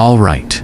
Alright,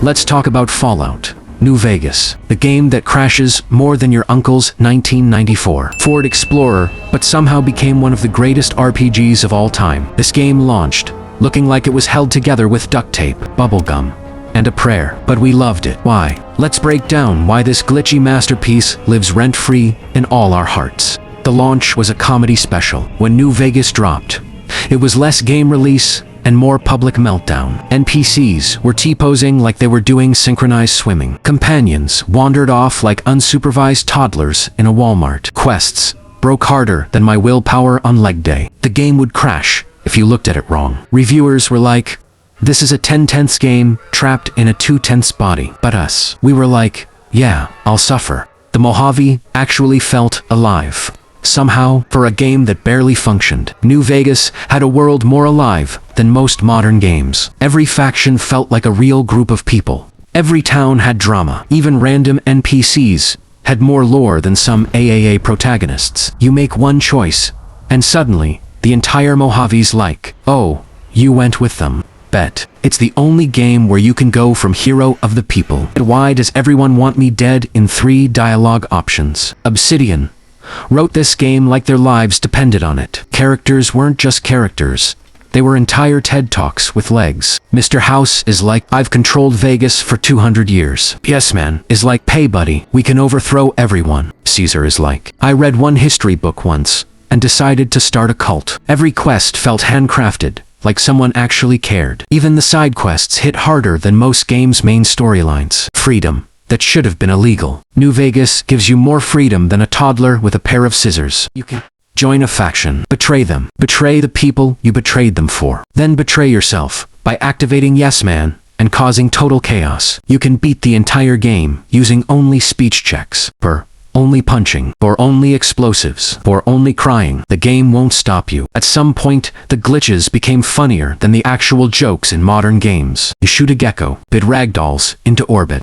let's talk about Fallout New Vegas, the game that crashes more than your uncle's 1994 Ford Explorer, but somehow became one of the greatest RPGs of all time. This game launched, looking like it was held together with duct tape, bubblegum, and a prayer, but we loved it. Why? Let's break down why this glitchy masterpiece lives rent-free in all our hearts. The launch was a comedy special. When New Vegas dropped, it was less game release and more public meltdown. NPCs were T-posing like they were doing synchronized swimming. Companions wandered off like unsupervised toddlers in a Walmart. Quests broke harder than my willpower on leg day. The game would crash if you looked at it wrong. Reviewers were like, this is a 10/10 game trapped in a 2/10 body. But us, we were like, yeah, I'll suffer. The Mojave actually felt alive. Somehow, for a game that barely functioned, New Vegas had a world more alive than most modern games. Every faction felt like a real group of people. Every town had drama. Even random NPCs had more lore than some AAA protagonists. You make one choice, and suddenly, the entire Mojave's like, oh, you went with them. Bet. It's the only game where you can go from hero of the people. And why does everyone want me dead in 3 dialogue options? Obsidian wrote this game like their lives depended on it. Characters weren't just characters. They were entire TED Talks with legs. Mr. House is like, I've controlled Vegas for 200 years. Yes Man is like, hey buddy, we can overthrow everyone. Caesar is like, I read one history book once and decided to start a cult. Every quest felt handcrafted, like someone actually cared. Even the side quests hit harder than most games' main storylines. Freedom that should have been illegal. New Vegas gives you more freedom than a toddler with a pair of scissors. You can join a faction, betray them, betray the people you betrayed them for, then betray yourself by activating Yes Man and causing total chaos. You can beat the entire game using only speech checks, for only punching, or only explosives, or only crying. The game won't stop you. At some point, the glitches became funnier than the actual jokes in modern games. You shoot a gecko, bid ragdolls into orbit,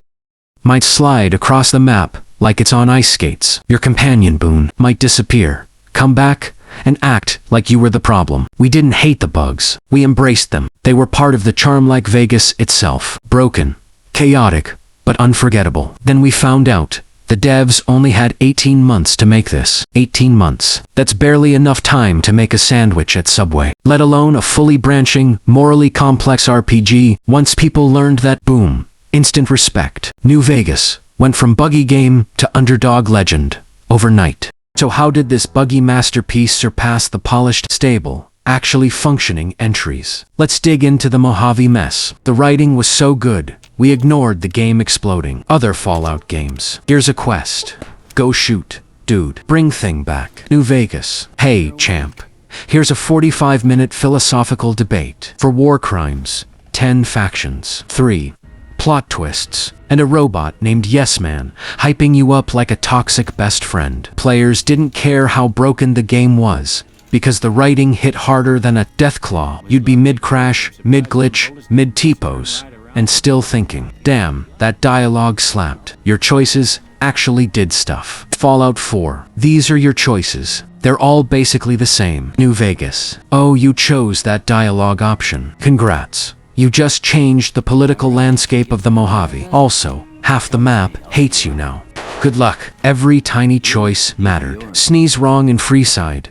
might slide across the map like it's on ice skates. Your companion boon might disappear, come back, and act like you were the problem. We didn't hate the bugs. We embraced them. They were part of the charm, like Vegas itself. Broken, chaotic, but unforgettable. Then we found out the devs only had 18 months to make this. 18 months. That's barely enough time to make a sandwich at Subway, let alone a fully branching, morally complex RPG. Once people learned that, boom, instant respect. New Vegas went from buggy game to underdog legend overnight. So how did this buggy masterpiece surpass the polished, stable, actually functioning entries? Let's dig into the Mojave mess. The writing was so good, we ignored the game exploding. Other Fallout games. Here's a quest. Go shoot, dude. Bring thing back. New Vegas. Hey, champ. Here's a 45-minute philosophical debate. For war crimes, 10 factions. 3 plot twists, and a robot named Yes Man, hyping you up like a toxic best friend. Players didn't care how broken the game was, because the writing hit harder than a deathclaw. You'd be mid-crash, mid-glitch, mid-T-pose, and still thinking, damn, that dialogue slapped. Your choices actually did stuff. Fallout 4. These are your choices. They're all basically the same. New Vegas. Oh, you chose that dialogue option. Congrats. You just changed the political landscape of the Mojave. Also, half the map hates you now. Good luck. Every tiny choice mattered. Sneeze wrong in Freeside,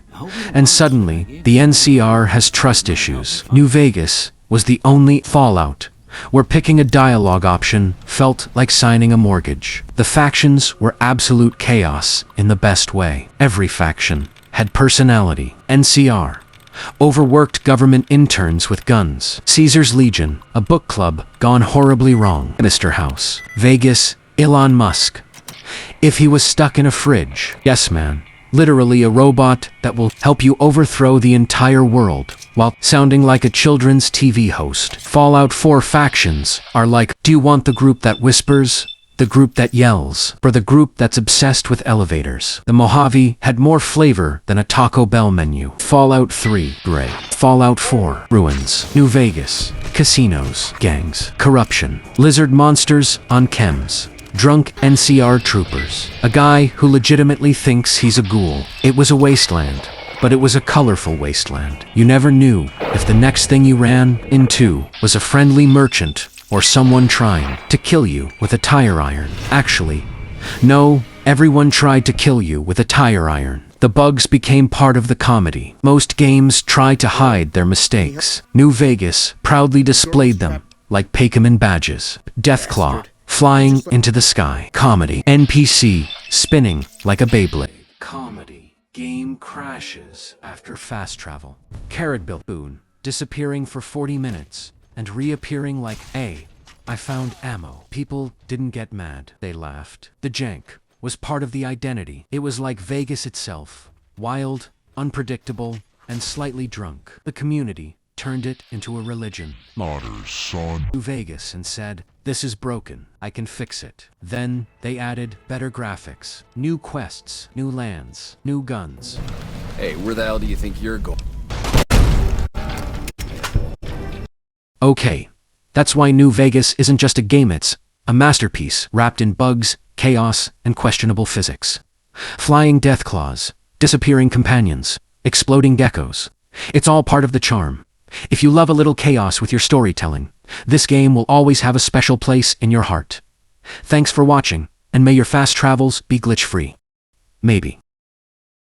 and suddenly, the NCR has trust issues. New Vegas was the only Fallout where picking a dialogue option felt like signing a mortgage. The factions were absolute chaos in the best way. Every faction had personality. NCR. Overworked government interns with guns. Caesar's Legion, a book club gone horribly wrong. Mr. House. Vegas, Elon Musk. If he was stuck in a fridge. Yes Man. Literally a robot that will help you overthrow the entire world while sounding like a children's TV host. Fallout 4 factions are like, do you want the group that whispers, the group that yells, or the group that's obsessed with elevators? The Mojave had more flavor than a Taco Bell menu. Fallout 3, Gray. Fallout 4, Ruins. New Vegas, casinos, gangs, corruption, lizard monsters on chems, drunk NCR troopers, a guy who legitimately thinks he's a ghoul. It was a wasteland, but it was a colorful wasteland. You never knew if the next thing you ran into was a friendly merchant or someone trying to kill you with a tire iron. Actually, no, everyone tried to kill you with a tire iron. The bugs became part of the comedy. Most games try to hide their mistakes. New Vegas proudly displayed them like Paycoman badges. Deathclaw flying into the sky. Comedy. NPC spinning like a Beyblade. Comedy. Game crashes after fast travel. Carrot Bill Boone disappearing for 40 minutes and reappearing like, "Hey, I found ammo." People didn't get mad. They laughed. The jank was part of the identity. It was like Vegas itself. Wild, unpredictable, and slightly drunk. The community turned it into a religion. Otter, son. To Vegas and said, "This is broken. I can fix it." Then they added better graphics, new quests, new lands, new guns. Hey, where the hell do you think you're going? Okay, that's why New Vegas isn't just a game, it's a masterpiece wrapped in bugs, chaos, and questionable physics. Flying deathclaws, disappearing companions, exploding geckos. It's all part of the charm. If you love a little chaos with your storytelling, this game will always have a special place in your heart. Thanks for watching, and may your fast travels be glitch-free. Maybe.